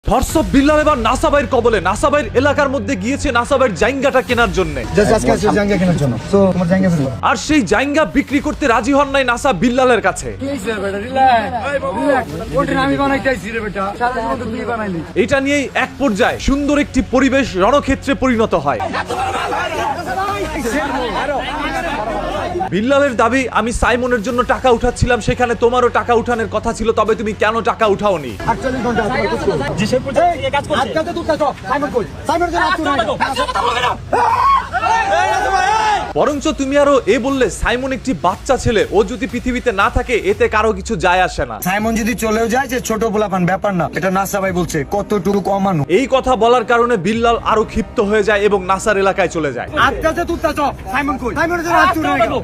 Thoughts of Billal এবার NASA ভাইয়ের কবলে। নাসা ভাইয়ের এলাকার মধ্যে গিয়েছে নাসা ভাইয়ের জায়গাটা কেনার জন্য। আর সেই জায়গা বিক্রি করতে রাজি হন নাই নাসা বিল্লালের কাছে। এটা নিয়েই এক পর্যায়ে সুন্দর একটি পরিবেশ রণক্ষেত্রে পরিণত হয়। বিল্লালের দাবি, আমি সাইমনের জন্য টাকা উঠাচ্ছিলাম, সেখানে তোমারও টাকা উঠানোর কথা ছিল, তবে তুমি কেন টাকা উঠাওনি? বরঞ্চ তুমি আরো বললে সাইমন একটি বাচ্চা ছেলে, ও যদি পৃথিবীতে না থাকে এতে কারো কিছু যায় আসে না। সাইমন যদি চলেও যায় যে ছোট পোলাপান ব্যাপার না, এটা নাসা ভাই বলছে কতটুকু কমানো। এই কথা বলার কারণে বিল্লাল আরো ক্ষিপ্ত হয়ে যায় এবং নাসার এলাকায় চলে যায়।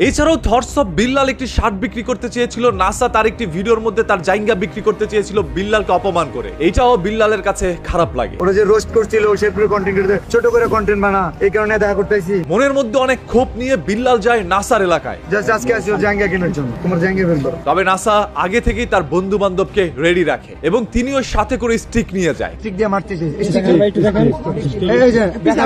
এছাড়াও থটস অফ বিল্লাল একটি শার্ট বিক্রি করতে চেয়েছিল, নাসা তার একটি ভিডিওর মধ্যে তার জায়গা বিক্রি করতে চেয়েছিল বিল্লালকে অপমান করে। এটাও বিল্লালের কাছে খারাপ লাগে। ওরা যে রোস্ট করছিল সে পুরো কন্টেন্ট করে ছোট করে কন্টেন্ট বানা, এই কারণে দেখা করতেছি। মনের মধ্যে অনেক ক্ষোভ নিয়ে বিল্লাল যায় নাসার এলাকায়। জাস্ট আজকে আসিও জায়গা কেনার জন্য, তোমার জায়গা বের করো। তবে নাসা আগে থেকেই তার বন্ধু বান্ধবকে রেডি রাখে এবং তিনিও সাথে করে স্টিক নিয়ে যায়। স্টিক দিয়ে মারতেছে, স্টিক এই যে দেখা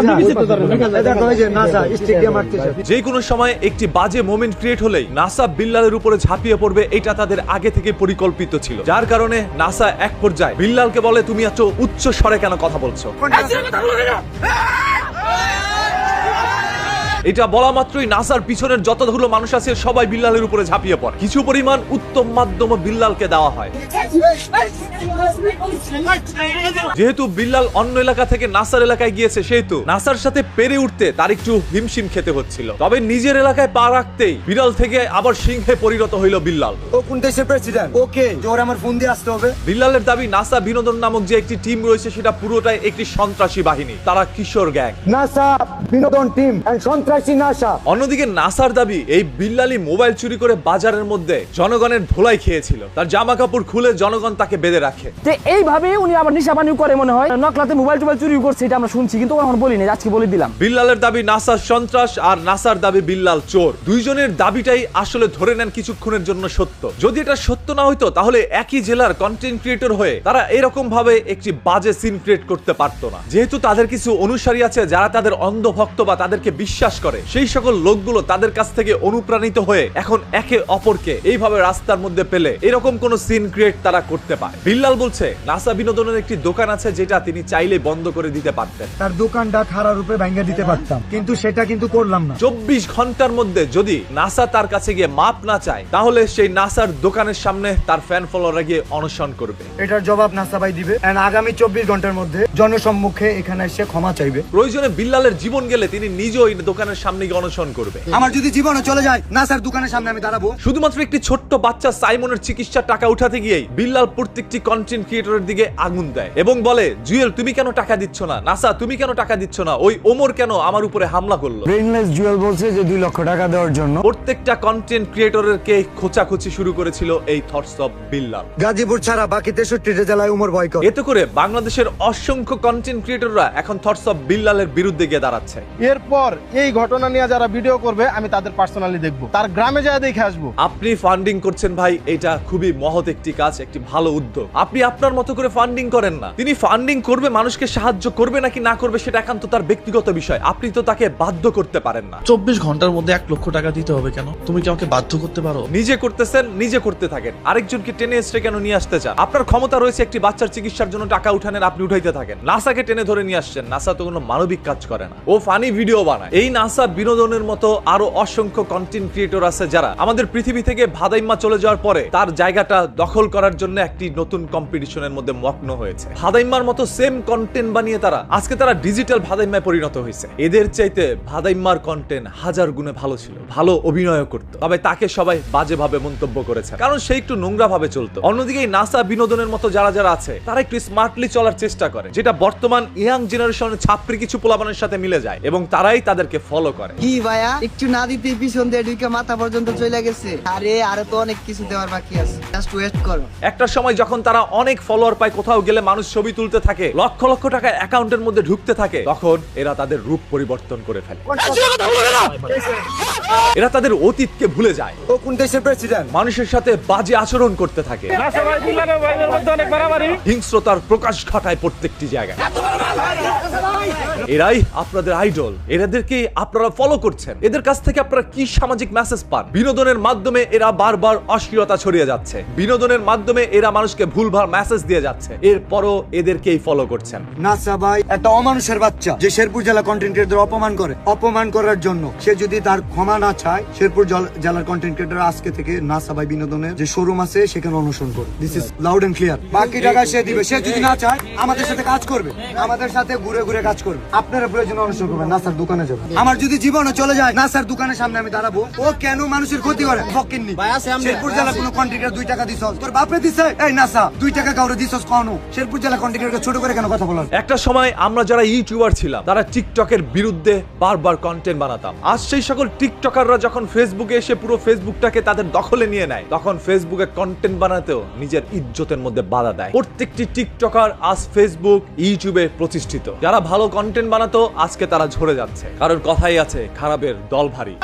যায়, দেখো এই যে নাসা স্টিক দিয়ে মারতেছে। যে কোনো সময় একটি বাজে মোমেন্ট ক্রিয়েট হলেই নাসা বিল্লালের উপরে ঝাঁপিয়ে পড়বে, এটা তাদের আগে থেকে পরিকল্পিত ছিল। যার কারণে নাসা এক পর্যায়ে বিল্লালকে বলে, তুমি এত উচ্চ স্বরে কেন কথা বলছো? এটা বলা মাত্রই নাসার পিছনের যতগুলো মানুষ আছে সবাই বিল্লালের উপরে ঝাঁপিয়ে পড়ে। কিছু পরিমাণ উত্তম মাধ্যম বিল্লালকে দেওয়া হয়। যেহেতু বিল্লাল অন্য এলাকা থেকে নাসার এলাকায় গিয়েছে, সেহেতু নাসার সাথে পেরে উঠতে তার একটু হিমশিম খেতে হচ্ছিল। তবে নিজের এলাকায় পা রাখতেই বিড়াল থেকে আবার সিংহে পরিণত হইল বিল্লাল। ও কোন দেশের প্রেসিডেন্ট? ওকে জোর আমার ফোন দিয়ে আসতে হবে। বিল্লালের দাবি, নাসা বিনোদন নামক যে একটি টিম রয়েছে সেটা পুরোটাই একটি সন্ত্রাসী বাহিনী, তারা কিশোর গ্যাং। নাসা বিনোদন টিম এন্ড সন্ত্রাসী নাসা। অন্যদিকে নাসার দাবি, এই বিল্লালই মোবাইল চুরি করে বাজারের মধ্যে জনগণের ধোলাই খেয়েছিল, তার জামা কাপড় খুলে জনগণ তাকে বেঁধে রাখে। এইভাবে উনি আবার নিশা পানি করে মনে হয়, নকলাতে মোবাইল টোবাইল চুরি করছে, এটা আমরা শুনছি কিন্তু এখন বলিনি, আজকে বলে দিলাম। বিল্লালের দাবি নাসার সন্ত্রাস আর নাসার দাবি বিল্লাল চোর। দুইজনের দাবিটাই আসলে ধরে নেন কিছুক্ষণের জন্য সত্য। যদি এটা সত্য না হইতো তাহলে একই জেলার কন্টেন্ট ক্রিয়েটর হয়ে তারা এরকম ভাবে একটি বাজে সিন ক্রিয়েট করতে পারতো না। যেহেতু তাদের কিছু অনুসারী আছে যারা তাদের অন্ধভক্ত বা তাদেরকে বিশ্বাস করে, সেই সকল লোকগুলো তাদের কাছ থেকে অনুপ্রাণিত হয়ে এখন একে অপরকে এইভাবে রাস্তার মধ্যে পেলে এরকম কোন সিন ক্রিয়েট তারা করতে পারে। বিল্লাল বলছে নাসা বিনোদনের একটি দোকান আছে যেটা তিনি চাইলে বন্ধ করে দিতে পারতেন, তার দোকানটা খারাপ রূপে ভেঙে দিতে পারতাম, কিন্তু সেটা কিন্তু করলাম না। 24 ঘন্টার মধ্যে যদি নাসা তার কাছে গিয়ে মাপ না চায় তাহলে সেই নাসার দোকানের সামনে তার ফ্যান ফলোয়াররা গিয়ে অনশন করবে। এটার জবাব নাসা ভাই দিবে এন্ড আগামী 24 ঘন্টার মধ্যে জনসম্মুখে এখানে এসে ক্ষমা চাইবে। প্রয়োজনে বিল্লালের জীবন গেলে তিনি নিজেও এই দোকানের সামনে গিয়ে অনশন করবে। আমার যদি জীবনে চলে যায় নাসার দোকানের সামনে আমি দাঁড়াবো। শুধুমাত্র একটি ছোট্ট বাচ্চা সাইমনের চিকিৎসার টাকা উঠাতে গিয়েই বিল্লাল প্রত্যেকটি কন্টেন্ট ক্রিয়েটরের দিকে আগুন দেয় এবং বলে, জুয়েল তুমি কেন টাকা দিচ্ছ না? নাসা তুমি কেন টাকা দিচ্ছ না? ওই ওমর কেন আমার উপরে হামলা করলো? ব্রেইনলেস জুয়েল বলছে যে 2 লক্ষ টাকা দেওয়ার জন্য। প্রত্যেকটা কন্টেন্ট ক্রিয়েটরের কে খোঁচাখুচি শুরু করেছিল এই থটস অফ বিল্লাল। গাজীপুর ছাড়া বাকি 63 জেলায় উমর বয়কট। এতে করে বাংলাদেশের অসংখ্য কন্টেন্ট ক্রিয়েটররা এখন থটস অফ বিল্লালের বিরুদ্ধে গিয়ে দাঁড়াচ্ছে। এরপর এই ঘটনা নিয়ে যারা ভিডিও করবে আমি তাদের পার্সোনালি দেখবো, তার গ্রামে যায় দেখে আসবো। আপনি ফান্ডিং করছেন ভাই, এটা খুবই মহৎ একটি কাজ, একটি ভালো উদ্যোগ। আপনি আপনার মতো করে ফান্ডিং করেন না। তিনি ফান্ডিং করবে, মানুষকে সাহায্য করবে নাকি না করবে সেটা একান্ত তার ব্যক্তিগত বিষয়, আপনি তো তাকে বাধ্য করতে পারেন না। 24 ঘন্টার মধ্যে 1 লক্ষ টাকা দিতে হবে কেন? তুমি কি আমাকে বাধ্য করতে পারো? নিজে করতেছেন, নিজে করতে থাকেন, আরেকজনকে টেনে এসে কেন নিয়ে আসতে চান? আপনার ক্ষমতা রয়েছে একটি বাচ্চার চিকিৎসার জন্য টাকা উঠানের, আপনি উঠাইতে থাকেন। নাসাকে টেনে ধরে নিয়ে আসছেন, নাসা তো কোনো মানবিক কাজ করে না, ও ফানি ভিডিও বানায়। এই নাসা বিনোদনের মতো আরো অসংখ্য কন্টেন্ট ক্রিয়েটর আছে যারা আমাদের পৃথিবী থেকে ভাদাইম্মা চলে যাওয়ার পরে তার জায়গাটা দখল করার জন্য একটি নতুন কম্পিটিশনের মধ্যে মগ্ন হয়েছে। ভাদাইম্মার মতো সেম কন্টেন্ট বানিয়ে তারা ডিজিটাল ভাদাইম্মায় পরিণত হয়েছে। এদের চাইতে ভাদাইম্মার কন্টেন্ট 1000 গুণে ভালো ছিল, ভালো অভিনয় করতো, তবে তাকে সবাই বাজেভাবে মন্তব্য করেছে কারণ সে একটু নোংরা ভাবে চলতো। অন্যদিকে নাসা বিনোদনের মতো যারা যারা আছে তারা একটু স্মার্টলি চলার চেষ্টা করে, যেটা বর্তমান ইয়াং জেনারেশনের ছাত্রী কিছু পোলাপানের সাথে মিলে যায় এবং তারাই তাদেরকে ফলো ফলো করে। কি ভাইয়া একটু না দিতে পিছন দিয়ে ঢুকে মাথা পর্যন্ত চলে গেছে। আরে তো অনেক কিছু দেওয়ার বাকি আছে, জাস্ট ওয়েট করো। একটা সময় যখন তারা অনেক ফলোয়ার পায়, কোথাও গেলে মানুষ ছবি তুলতে থাকে, লক্ষ লক্ষ টাকা অ্যাকাউন্টের মধ্যে ঢুকতে থাকে, তখন এরা তাদের রূপ পরিবর্তন করে ফেলে। এরা তাদের অতীতকে ভুলে যায়, ও কোন দেশের প্রেসিডেন্ট? মানুষের সাথে বাজে আচরণ করতে থাকে, হিংস্রতার প্রকাশ ঘটায় প্রত্যেকটি জায়গায়। এরাই আপনাদের আইডল, এদেরকে আপনারা ফলো করছেন। এদের কাছ থেকে আপনারা কি সামাজিক মেসেজ পান? বিনোদনের মাধ্যমে এরা বারবার অশ্লীলতা ছড়িয়ে যাচ্ছে, বিনোদনের মাধ্যমে এরা মানুষকে ভুলভাল মেসেজ দিয়ে যাচ্ছে, এরপরও এদেরকেই ফলো করছেন। নাসা ভাই একটা অমানুষের বাচ্চা, যে শেরপুর জেলা কন্টেন্ট ক্রিয়েটর অপমান করে। অপমান করার জন্য সে যদি তার ক্ষমা না চায়, শেরপুর জেলার কন্টেন্ট ক্রিয়েটর আজকে থেকে নাসা ভাই বিনোদনের যে শোরুম আছে সেখানে অনুসরণ করে। This is loud and clear. বাকি টাকা সে দিবে। সে যদি না চায় আমাদের সাথে কাজ করবে, আমাদের সাথে ঘুরে ঘুরে কাজ করবে। আপনারা প্রয়োজনে অনুসরণ করবেন, নাসার দোকানে যাবেন। আমার যদি জীবনে চলে যায়, নাসার দোকানের সামনে আমি দাঁড়াবো। ও কেন মানুষের ক্ষতি করে? ফকিন্নি শেরপুর জেলা কোনো কন্টেন্ট ক্রিয়েটর 2 টাকা দিছ, তোর বাপরে দিছে? এই নাসা 2 টাকা কাউরে দিছস কোন? শেরপুর জেলা কন্টেন্ট ক্রিয়েটর ছোট করে কেন কথা বলার? একটা সময় আমরা যারা ইউটিউবার ছিলাম, তারা টিকটকের বিরুদ্ধে বারবার কন্টেন্ট বানাতাম। আজ সেই সকল টিকটকাররা যখন ফেসবুকে এসে পুরো ফেসবুকটাকে তাদের দখলে নিয়ে নেয়, তখন ফেসবুকে কন্টেন্ট বানাতেও নিজের ইজ্জতের মধ্যে বাধা দেয়। প্রত্যেকটি টিকটকার আজ ফেসবুক, ইউটিউবে প্রতিষ্ঠিত। যারা ভালো কন্টেন্ট বানাতো, আজকে তারা ঝরে যাচ্ছে, কারণ কথাই আছে খারাপের দল ভারী।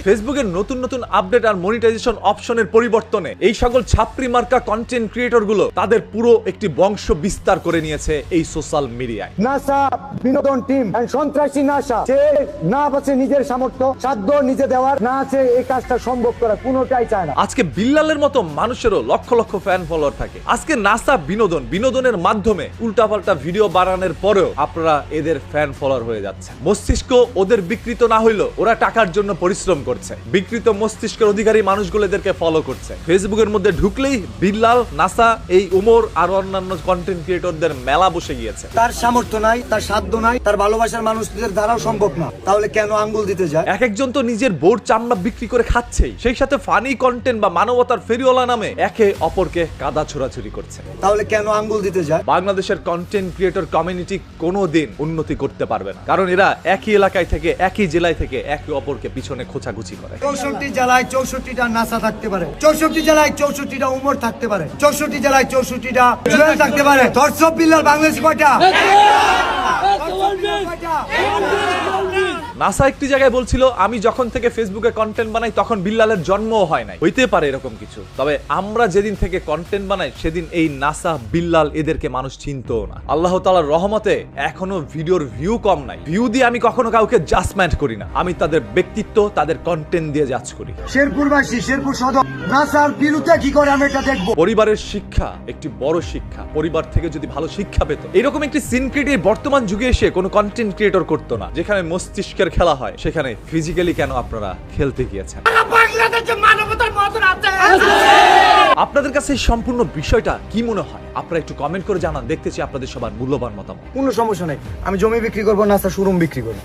ফেসবুকের নতুন নতুন আপডেট আর মনিটাইজেশন অপশনের পরিবর্তনে এই সকল ছাত্রী মার্কা কন্টেন্ট ক্রিয়েটর গুলো তাদের পুরো একটি বংশ বিস্তার করে নিয়েছে এই সোশ্যাল মিডিয়ায়। নাসা বিনোদন টিম সন্ত্রাসী নাসা, সে না আছে নিজের সামর্থ্য সাধ্য নিজে দেওয়ার, না আছে এই কাজটা সম্ভব করা, কোনোটাই চায় না। আজকে বিল্লালের মতো মানুষেরও লক্ষ লক্ষ ফ্যান ফলোয়ার থাকে। আজকে নাসা বিনোদনের মাধ্যমে উল্টাপাল্টা ভিডিও বানানোর পরেও আপনারা এদের ফ্যান ফলোয়ার হয়ে যাচ্ছে। মস্তিষ্ক ওদের বিকৃত না হইলেও ওরা টাকার জন্য পরিশ্রম করছে। বিকৃত মস্তিষ্কের অধিকারী মানুষগুলো এদেরকে ফলো করছে। ফেসবুকের মধ্যে ঢুকলেই বিল্লাল, নাসা, এই উমর আর অন্যান্য কন্টেন্ট ক্রিয়েটরদের মেলা বসে গিয়েছে। তার সামর্থ্য নাই, তার সাধ্য নাই, তার ভালোবাসার মানুষদের দ্বারাও সম্ভব না, তাহলে কেন আঙ্গুল দিতে যায়? এক একজন তো নিজের বোর চামড়া বিক্রি করে খাচ্ছেই, সেই সাথে ফানি কন্টেন্ট বা মানবতার ফেরিওয়ালা নামে একে অপরকে কাদা ছোড়াছুরি করছে। তাহলে কেন আঙ্গুল দিতে যায়? বাংলাদেশের কন্টেন্ট ক্রিয়েটর কমিউনিটি কোনোদিন উন্নতি করতে পারবে না, কারণ এরা একই এলাকায় থেকে, একই জেলায় থেকে একে অপরকে পিছনে খোঁচাখুচি করে। 64 জেলায় 64টা নাসা থাকতে পারে, 64 জেলায় 64টা উমর থাকতে পারে, 64 জেলায় 64টা জুয়েল থাকতে পারে। দর্শক বিল্লাল বাংলাদেশি কয়টা? নাসা একটি জায়গায় বলছিল, আমি যখন থেকে ফেসবুকে কন্টেন্ট বানাই তখন বিল্লালের জন্মও হয় নাই। হইতে পারে এরকম কিছু, তবে আমরা যেদিন থেকে কন্টেন্ট বানাই সেদিন এই নাসা, বিল্লাল এদেরকে মানুষ চিনতও না। আল্লাহ তাআলার রহমতে এখনো ভিডিওর ভিউ কম নাই। ভিউ দিয়ে আমি কখনো কাউকে জাজমেন্ট করি না, আমি তাদের ব্যক্তিত্ব, তাদের কন্টেন্ট দিয়ে জাজ করি। শেরপুরবাসী, শেরপুর সদর নাসার বিরুদ্ধে কি করে আমি এটা দেখবো। পরিবারের শিক্ষা একটি বড় শিক্ষা। পরিবার থেকে যদি ভালো শিক্ষা পেত, এরকম একটি সিন ক্রিয়েটর বর্তমান যুগে এসে কোনো কন্টেন্ট ক্রিয়েটর করতো না। যেখানে মস্তিষ্কের খেলা হয়, সেখানে ফিজিক্যালি কেন আপনারা খেলতে গিয়েছেন? আপনাদের কাছে এই সম্পূর্ণ বিষয়টা কি মনে হয়? আপনারা একটু কমেন্ট করে জানান, দেখতে চাই আপনাদের সবার মূল্যবান মতামত। কোনো সমস্যা নাই, আমি জমি বিক্রি করবো, নাসা শোরুম বিক্রি করবো।